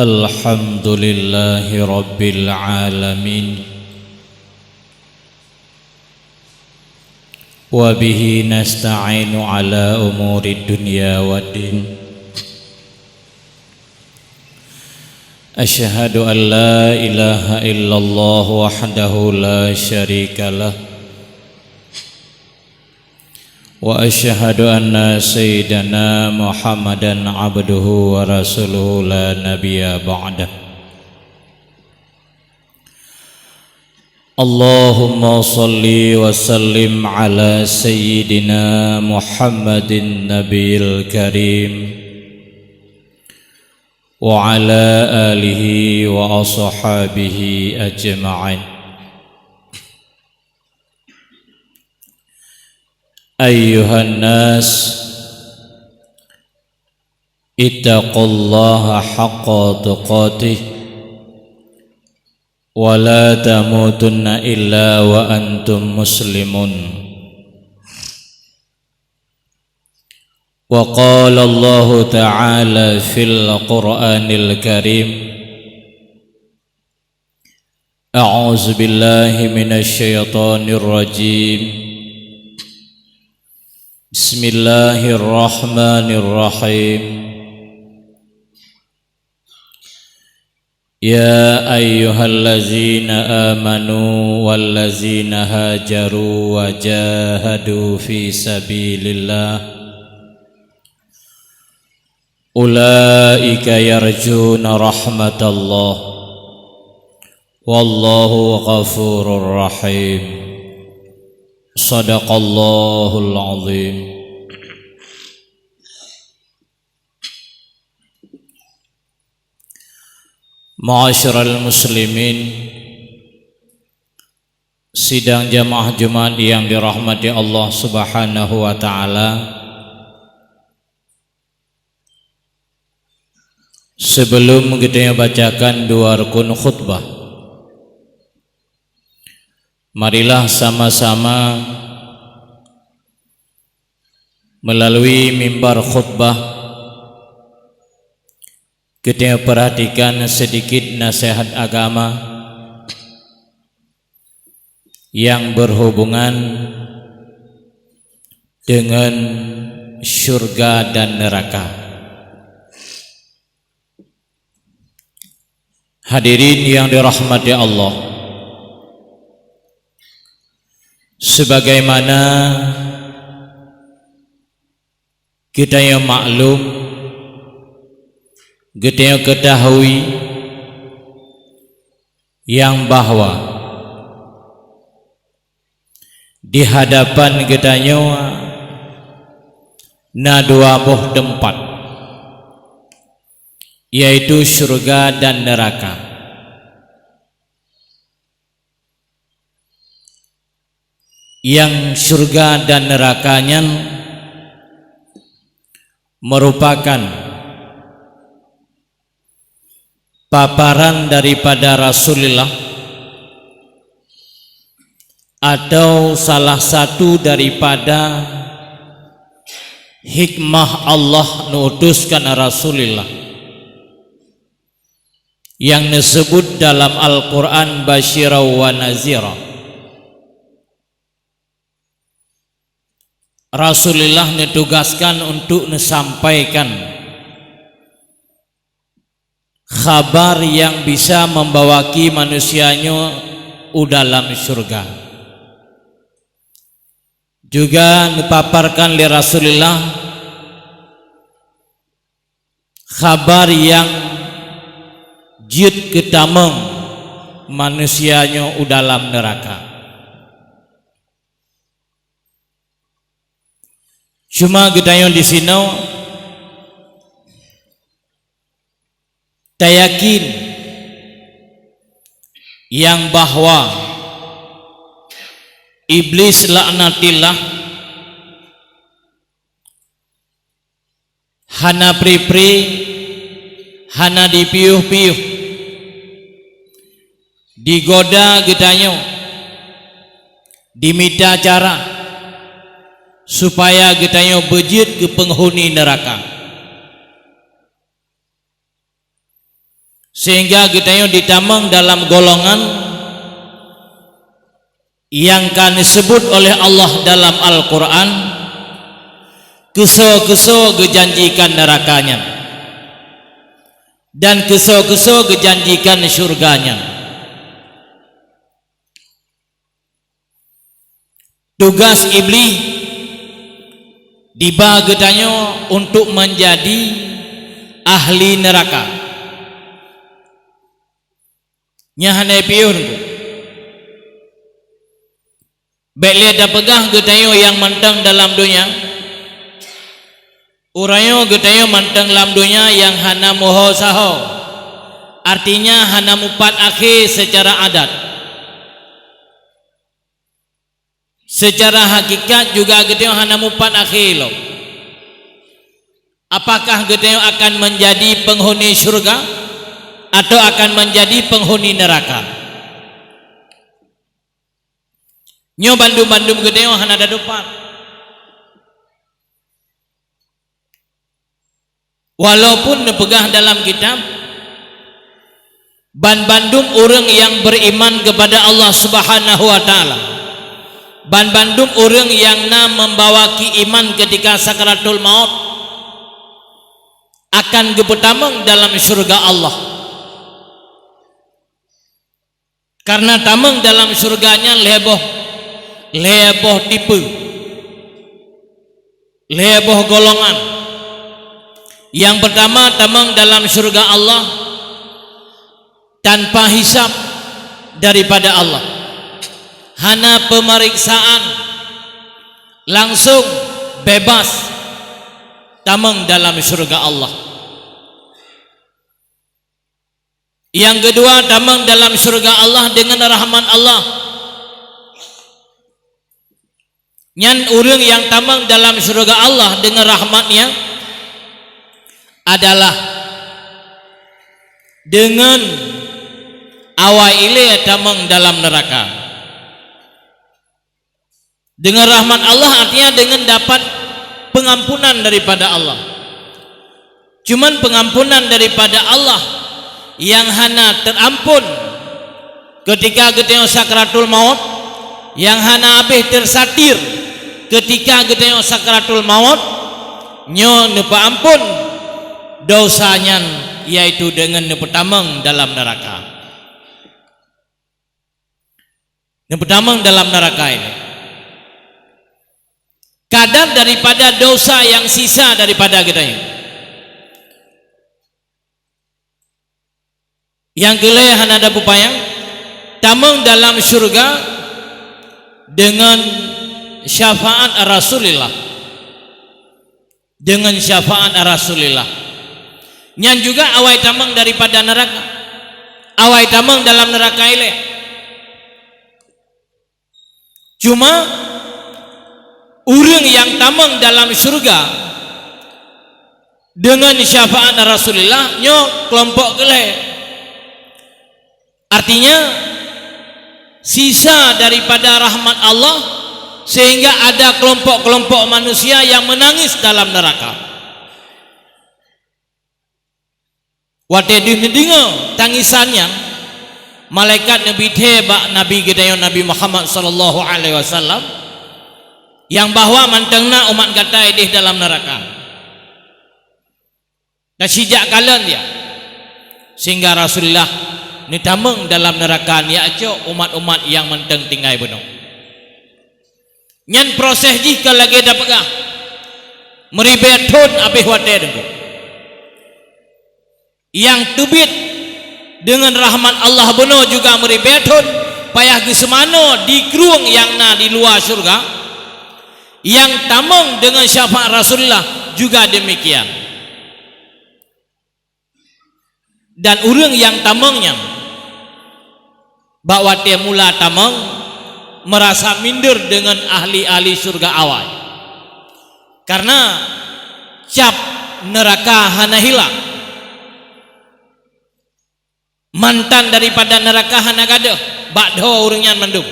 Alhamdulillahi Rabbil Alamin. Wa bihi nasta'inu ala umuri dunya waddin. Ashhadu an la ilaha illallah wahdahu la syarika lah. Wa ashhadu anna sayyidana Muhammadan abduhu wa rasuluhu la nabiyya ba'dah. Allahumma salli wa sallim ala sayyidina Muhammadin nabiyil karim wa ala alihi wa ashabihi ajma'in. Ayyuhan nas, ittaqullaha haqqa tuqatih wa la tamutunna illa wa antum muslimun. Wa qala Allahu ta'ala fil Qur'anil Karim, a'udzu billahi minasy syaithanir rajim. Bismillahirrahmanirrahim. Ya ayyuhallazina amanu wallazina hajaru wa jahadu fi sabilillah ulaika yarjuna rahmatallah wallahu ghafurur rahim. Sadaqallahul azim. Ma'asyiral muslimin, sidang jamaah Jumat yang dirahmati Allah Subhanahu wa taala. Sebelum kita bacakan dua rukun khutbah, marilah sama-sama melalui mimbar khutbah kita perhatikan sedikit nasihat agama yang berhubungan dengan surga dan neraka. Hadirin yang dirahmati Allah, sebagaimana kita yang maklum, kita yang ketahui yang bahwa di hadapan kita na dua buah tempat, yaitu surga dan neraka. Yang surga dan nerakanya merupakan paparan daripada Rasulullah atau salah satu daripada hikmah Allah mengutuskan Rasulullah yang disebut dalam Al-Quran basyira wa nazira. Rasulullah ditugaskan untuk menyampaikan kabar yang bisa membawaki manusianya dalam surga. Juga dipaparkan oleh Rasulullah kabar yang jid ketameng manusianya dalam neraka. Cuma kita yang di sini tak yakin yang bahwa iblis laknatillah hana pri-pri, hana dipiuh-piuh, digoda getanyo, diminta cara supaya getanyo bejit ke penghuni neraka, sehingga getanyo ditamang dalam golongan yang kan disebut oleh Allah dalam Al-Quran keso-keso gejanjikan nerakanya dan keso-keso gejanjikan surganya. Tugas iblis dibagetanyo untuk menjadi ahli neraka. Nyahane piur Bek dah pegah getanyo yang mantang dalam dunia. Urayo getanyo mantang dalam dunia yang hana moho saho. Artinya hana mupat akhir secara adat. Secara hakikat juga getanyo hana mupat akhir lo. Apakah getanyo akan menjadi penghuni surga atau akan menjadi penghuni neraka? Nyo bandum-bandum getanyo hana ada depan. Walaupun nepegah dalam kitab bandum orang yang beriman kepada Allah Subhanahu wa taala, bandum orang yang membawa iman ketika sakaratul maut akan gebetamang dalam surga Allah. Karena tamang dalam surganya leboh tipe, leboh golongan. Yang pertama, tamang dalam surga Allah tanpa hisab daripada Allah, hana pemeriksaan, langsung bebas tamang dalam surga Allah. Yang kedua, tamang dalam surga Allah dengan rahmat Allah. Nyan urang yang tamang dalam surga Allah dengan rahmatnya adalah dengan awal ile tamang dalam neraka. Dengan rahmat Allah artinya dengan dapat pengampunan daripada Allah. Cuman pengampunan daripada Allah yang hana terampun ketika getanyo sakratul maut, yang hana habis tersatir ketika getanyo sakratul maut, nyo nepa ampun dosanya, yaitu dengan nepetamang dalam neraka. Nepetamang dalam neraka ini kadar daripada dosa yang sisa daripada getanyo. Yang kelih hana ada pupayang tamang dalam surga dengan syafaat Rasulullah, dengan syafaat Rasulullah. Nyan juga awai tamang daripada neraka, awai tamang dalam neraka ile. Cuma orang yang tamang dalam surga dengan syafaat Rasulullah nyo kelompok kelih. Artinya sisa daripada rahmat Allah, sehingga ada kelompok-kelompok manusia yang menangis dalam neraka. Wate dengar tangisannya malaikat Nabi Tebak Nabi gedayon Nabi Muhammad sallallahu alaihi wasallam yang bahwa mantengna umat kata di dalam neraka. Dan sejak kalian dia sehingga Rasulullah ni tamang dalam neraka ni aco umat-umat yang menteng tinggai beno. Nyan proses jika lagi dah pegah meribetun abih wate dengku. Yang tubit dengan rahmat Allah beno juga meribetun payah ke semano di keruang yang na di luar surga. Yang tamang dengan syafaat Rasulullah juga demikian. Dan orang yang tamangnya bahwa dia mula tamang merasa minder dengan ahli-ahli surga awal, karena cap neraka hana hilang, mantan daripada neraka hana gaduh bakdo orangnya mendung,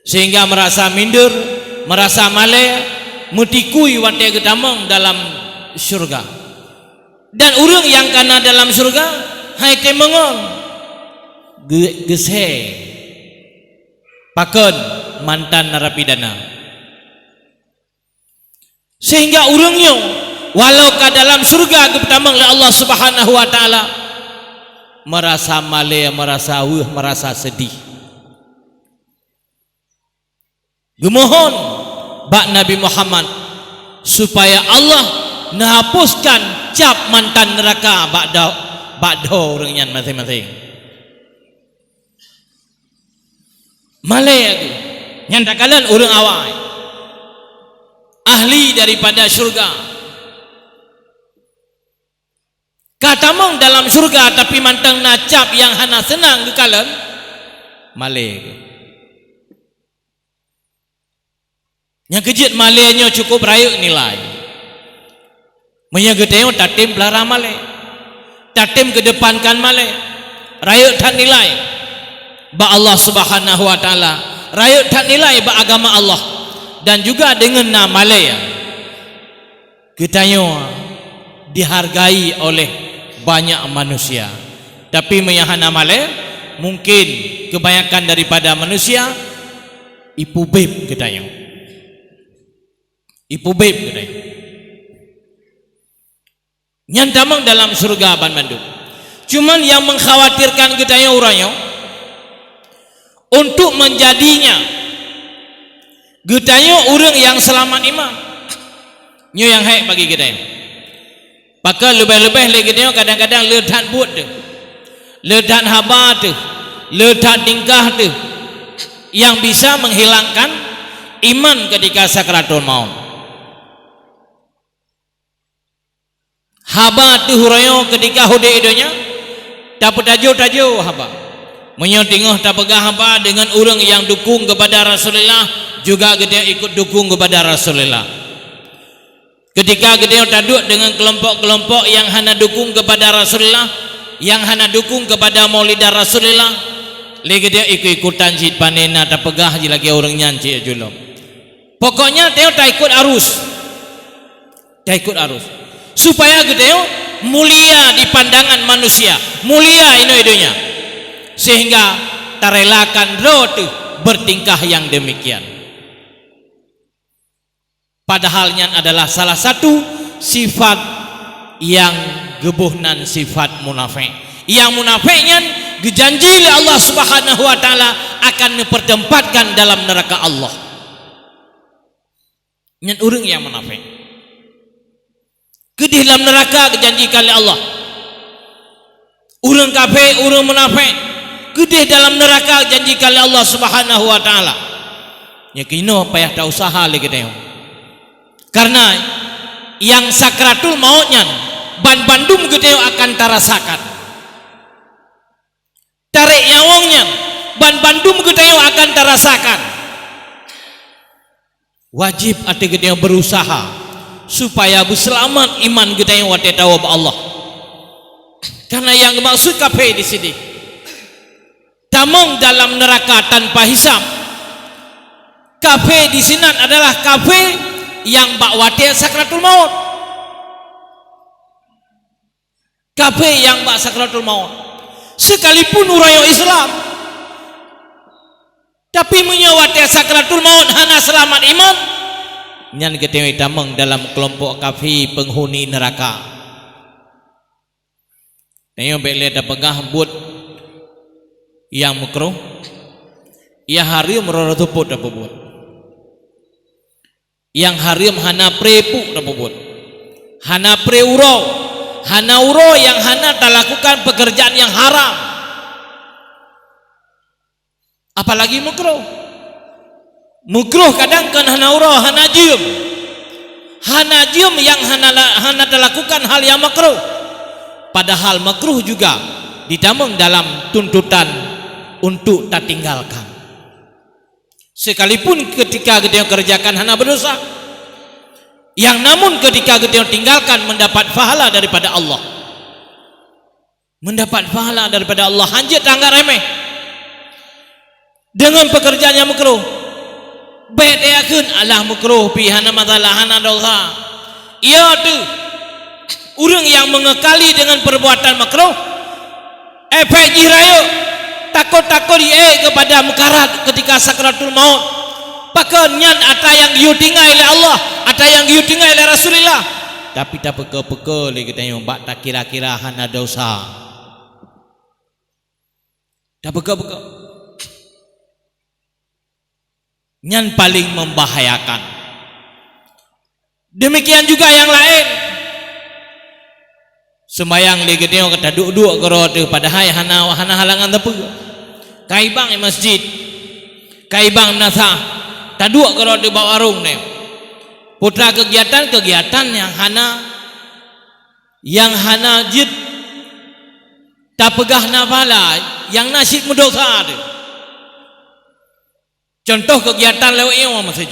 sehingga merasa minder, merasa malah mutikui watia getamang dalam surga. Dan orang yang kena dalam surga hai temengon gese pakon mantan narapidana, sehingga orangnya walau ke dalam surga getamang oleh Allah Subhanahu wa taala merasa malah, merasa merasa sedih. Gemohon bak Nabi Muhammad supaya Allah menghapuskan cap mantan neraka bakdo orangnya masing-masing. Malay nyantakalan orang awal ahli daripada surga katamong dalam surga, tapi mantang nacap yang hana senang kekalan malay. Yang kejut malaynya cukup rayuk nilai. Menyageteo tatim belara malay, tatim kedepankan malay, rayuk tak nilai ba Allah Subhanahu wa taala, rayuk tak nilai ba agama Allah. Dan juga dengan nama malay kitanya dihargai oleh banyak manusia, tapi menyahana malay mungkin kebanyakan daripada manusia ipu beb kitanya, ipu beb kitanya nyantamang dalam surga ban Bandung. Cuman yang mengkhawatirkan kitanya orangnya untuk menjadinya kitanya orang yang selamat iman nyo yang hai bagi kitanya. Maka lebih-lebih lagi kitanya kadang-kadang ledat buat tu, ledat haba tu, ledat tingkah tu yang bisa menghilangkan iman ketika sakratul maut. Haba tu hurayo ketika hude idonya dapat tajo haba menyotingah tak pegah haba dengan orang yang dukung kepada Rasulullah, juga dia ikut dukung kepada Rasulullah. Ketika dia taduk dengan kelompok-kelompok yang hana dukung kepada Rasulullah, yang hana dukung kepada maulidah Rasulullah, lagi dia ikut-ikutan jid panena tak pegah je lagi orangnya cik julom. Pokoknya dia tak ikut arus, tak ikut arus supaya gedeo mulia di pandangan manusia, mulia idonya, sehingga terelakan rotu bertingkah yang demikian. Padahalnya adalah salah satu sifat yang gebuhnan sifat munafik. Yang munafiknya dijanji oleh Allah Subhanahu wa taala akan dipertempatkan dalam neraka Allah. Nyen urang yang munafik ke dalam neraka dijanjikan oleh Allah. Urang kafir, urang munafik ke dalam neraka dijanjikan oleh Allah Subhanahu wa taala. Nya kino payah tak usaha lagi teh. Karena yang sakratul mautnya ban bandum gedeo akan tarasakan. Tarik nyawangnya ban bandum gedeo akan tarasakan. Wajib ati gedeo berusaha supaya berselamat iman gedeo wate tahu Allah. Karena yang maksud kafir di sini tamong dalam neraka tanpa hisab. Kafir di sini adalah kafir yang bakwati sakratul maut, kafir yang bak sakratul maut, sekalipun urayo Islam tapi menyawati sakratul maut hana selamat iman, nyan ketewi tamang dalam kelompok kafir penghuni neraka. Nyo bele da pegah but yang makruh ya hari merotuput da pebut, yang harim hana prepu da pebut, hana preuro, hana uro yang hana tak lakukan pekerjaan yang haram, apalagi makruh. Makruh kadang kan hana uro, hana jium yang hana tak lakukan hal yang makruh. Padahal makruh juga ditamung dalam tuntutan untuk tak tinggalkan. Sekalipun ketika kita kerjakan hana berdosa, yang namun ketika kita tinggalkan mendapat pahala daripada Allah. Mendapat pahala daripada Allah. Hanjit anggap remeh dengan pekerjaan yang makruh. Baik yakin Allah makruh pi hana masalah hana dosa. Ia tu orang yang mengekali dengan perbuatan makruh, efek jiraya takut-takut dia kepada mekarat ketika sakratul maut. Pakai nyan ada yang diutingai oleh Allah, ada yang diutingai oleh Rasulullah. Tapi tak peka-peka lagi kita yang bak tak kira-kira hana dosa. Tak peka-peka. Nyan paling membahayakan. Demikian juga yang lain. Sembayang lagi dia kata duduk kerot padahal hana halangan apa? Kaibang masjid, kaibang nasa, taduk kerot di bawah warung ni. Putra kegiatan yang hana jid tak pegah nafala, yang nasib mendosa tu. Contoh kegiatan lewat yang masjid.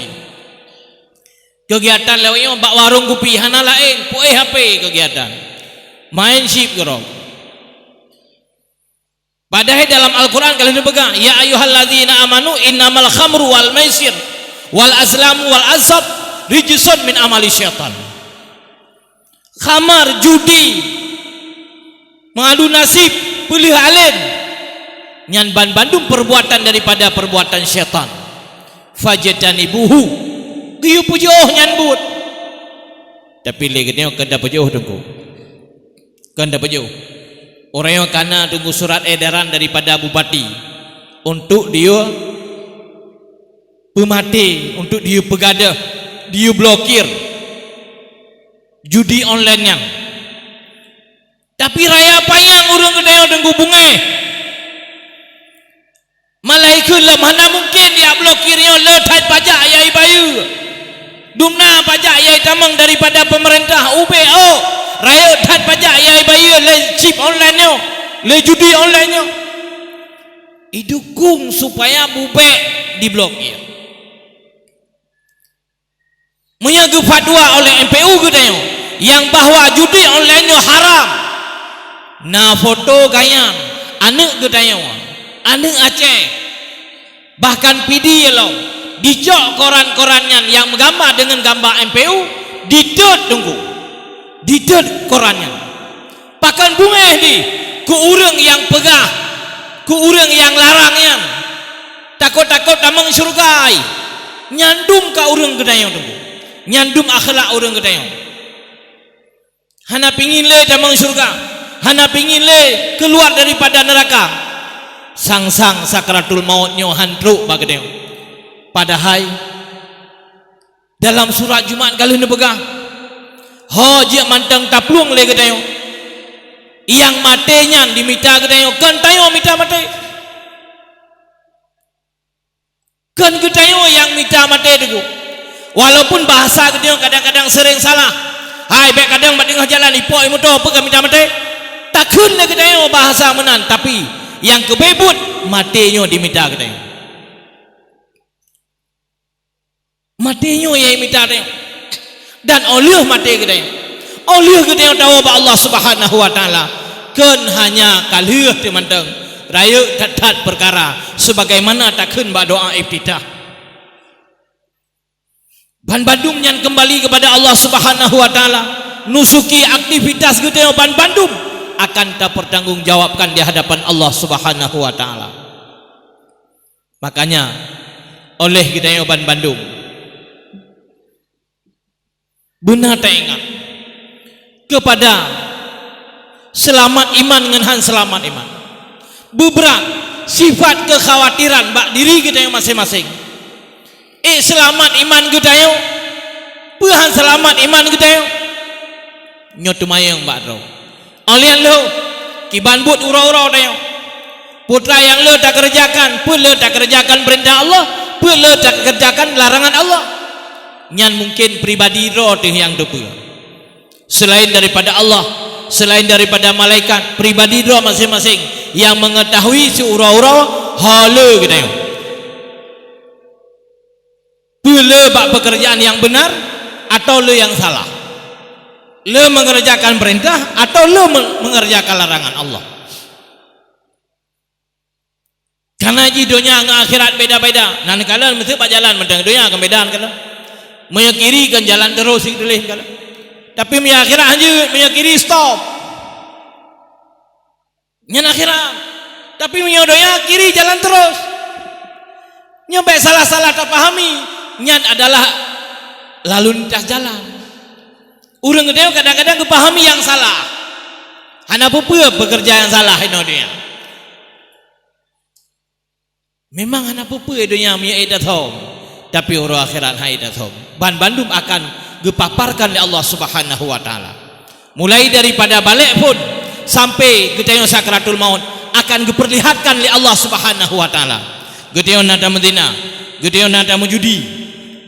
Kegiatan lewat yang bak warung kopi hana lain, puai HP kegiatan. Main ship gerong. Padahal dalam Al-Quran kalau dipegang, ya ayyuhalladzina amanu innamal khamru wal maisir wal azlamu wal azab rijsun min amali syaitan. Khamar, judi, mengadu nasib, pilih alen, nyan bandung perbuatan daripada perbuatan syaitan. Fajtanibuhu, kieu pujoh nyan but. Tapi lagi tengok kada pujoh tunggu. Kan dapat jauh. Orang yang kana tunggu surat edaran daripada bupati untuk dia pemati, untuk dia pegadah, dia blokir judi online yang. Tapi raya payang orang kedai tunggu bunga. Malaikat lah mana mungkin dia blokirnya letat pajak ayai bayu. Dumna pajak ayai tamang daripada pemerintah UBO. Raya tat pajak ayai bayu le chip online nyo, le judi online nyo. Idukung supaya bubek diblokir. Menyagu fatwa oleh MPU gedenya yang bahwa judi online nyo haram. Na foto gayang anak gedenya, anak Aceh, bahkan PD lo dicok koran-korannya yang menggambar dengan gambar MPU didot tunggu. Didet korannya. Pakan bunga di ku urang yang pegah, ku urang yang larangnya. Takut-takut tamang surgai. Nyandum ka urang gedayong tu. Nyandum akhlak urang gedayong. Hana pingin le tamang surga. Hana pingin le keluar daripada neraka. Sang-sang sakratul maut nyo hantruk ba gedayong. Padahal dalam surat Jumat kalau ne pegah ho je mantang taplung le getayo yang matenya dimita getayo kan tayo mita mate kan getayo yang mita mate deku walaupun bahasa getayo kadang-kadang sering salah hai baik kadang badengah jalan ipoi motor apa ka mita mate takun le getayo bahasa menan tapi yang kebebut matenya dimita getayo matenya yang mita getayo dan oleh mati gede oleh gede tahu ba Allah Subhanahu wa taala kan hanya kalih temanteng raya tat perkara sebagaimana takun ba doa iftitah ban Bandung yang kembali kepada Allah Subhanahu wa taala nusuki aktivitas gede ban Bandung akan terpertanggungjawabkan di hadapan Allah Subhanahu wa taala. Makanya oleh gede ban Bandung benar tak ingat kepada selamat iman dengan selamat iman beberapa sifat kekhawatiran bak diri kita yang masing-masing selamat iman kita yang puhan selamat iman kita yang nyotumayang bak ro alian lo kiban but urau-urau dah putra yang lo tak kerjakan pun lo tak kerjakan perintah Allah pun lo tak kerjakan larangan Allah nyan mungkin pribadi roh tu yang depu selain daripada Allah selain daripada malaikat pribadi roh masing-masing yang mengetahui si urau-urau hala kita yo le bak pekerjaan yang benar atau le yang salah, le mengerjakan perintah atau le mengerjakan larangan Allah. Karena di dunia dengan akhirat beda-beda. Nanti kalian mesti pak jalan mentang dunia akan beda kan. Punya kiri kan jalan terus ditulis kan. Tapi punya akhirat hanya punya kiri stop. Nyan akhirat. Tapi punya dunia kiri jalan terus. Nyampe salah-salah tak pahami. Nyan adalah lalu lintas jalan. Urang gede kadang-kadang kepahami yang salah. Hana apa pekerja yang salah ini dunia. Memang hana apa dunia punya edat hom. Tapi orang akhirat haidat hom. Ban bandum akan gepaparkan oleh Allah Subhanahu wa taala. Mulai daripada balik pun sampai ketika sakratul maut akan diperlihatkan oleh Allah Subhanahu wa taala. Ketika nada Medina, ketika nada mujudi,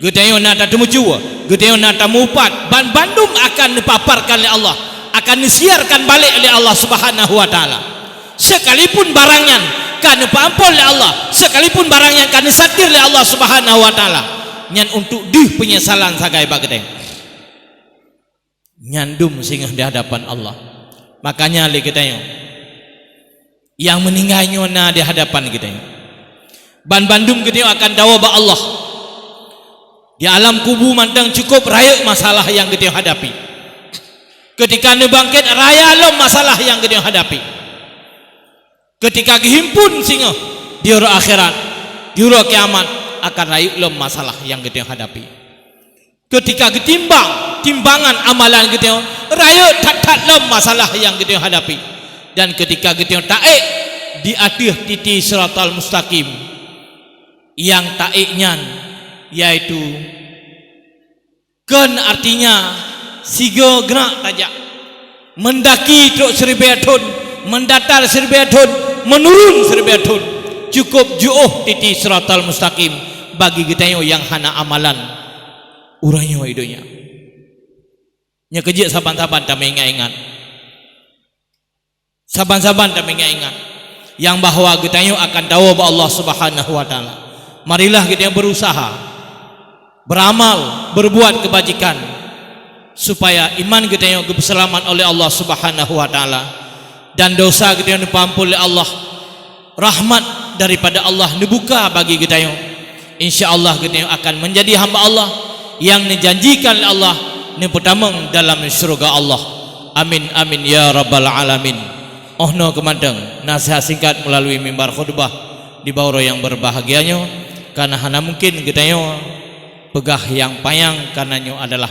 ketika nada temujua, ketika nada mupat, ban bandum akan dipaparkan oleh Allah, akan disiarkan balik oleh Allah Subhanahu wa taala. Sekalipun barangnya kan diampun oleh Allah, sekalipun barangnya kan disatir oleh Allah Subhanahu wa taala. Nyan untuk penyesalan sagai bagedeng nyandum singgah di hadapan Allah. Makanya li kita yang meninggalnya na di hadapan kita ban bandum kita akan dawa ba Allah di alam kubur mandang cukup raya masalah yang kita hadapi. Ketika ni bangkit raya lo masalah yang kita hadapi. Ketika dihimpun singgah di ura akhirat, di ura kiamat akan rayu lo masalah yang kita hadapi. Ketika ditimbang timbangan amalan kita rayu tak lo masalah yang kita hadapi. Dan ketika kita taik di atas titik siratal mustaqim yang taiknya yaitu kan artinya sigo gerak tajak mendaki truk 1000 ton, mendatar 1000 ton, menurun 1000 ton. Cukup jauh titik siratal mustaqim bagi kita yang hana amalan urangnya hidupnya. Nya kejik saban-saban tak mengingat-ingat. Saban-saban tak mengingat-ingat yang bahwa kita akan tahu bahwa Allah Subhanahu wa taala. Marilah kita berusaha beramal, berbuat kebajikan supaya iman kita keselamat oleh Allah Subhanahu wa taala dan dosa kita diampuni oleh Allah. Rahmat daripada Allah dibuka bagi kita insyaallah kita akan menjadi hamba Allah yang dijanjikan oleh Allah ni pertama dalam syurga Allah. Amin amin ya rabbal alamin. Ohno kemandang nasihat singkat melalui mimbar khutbah di bawah yang berbahagianya karena hana mungkin kita pegah yang payang karenanya adalah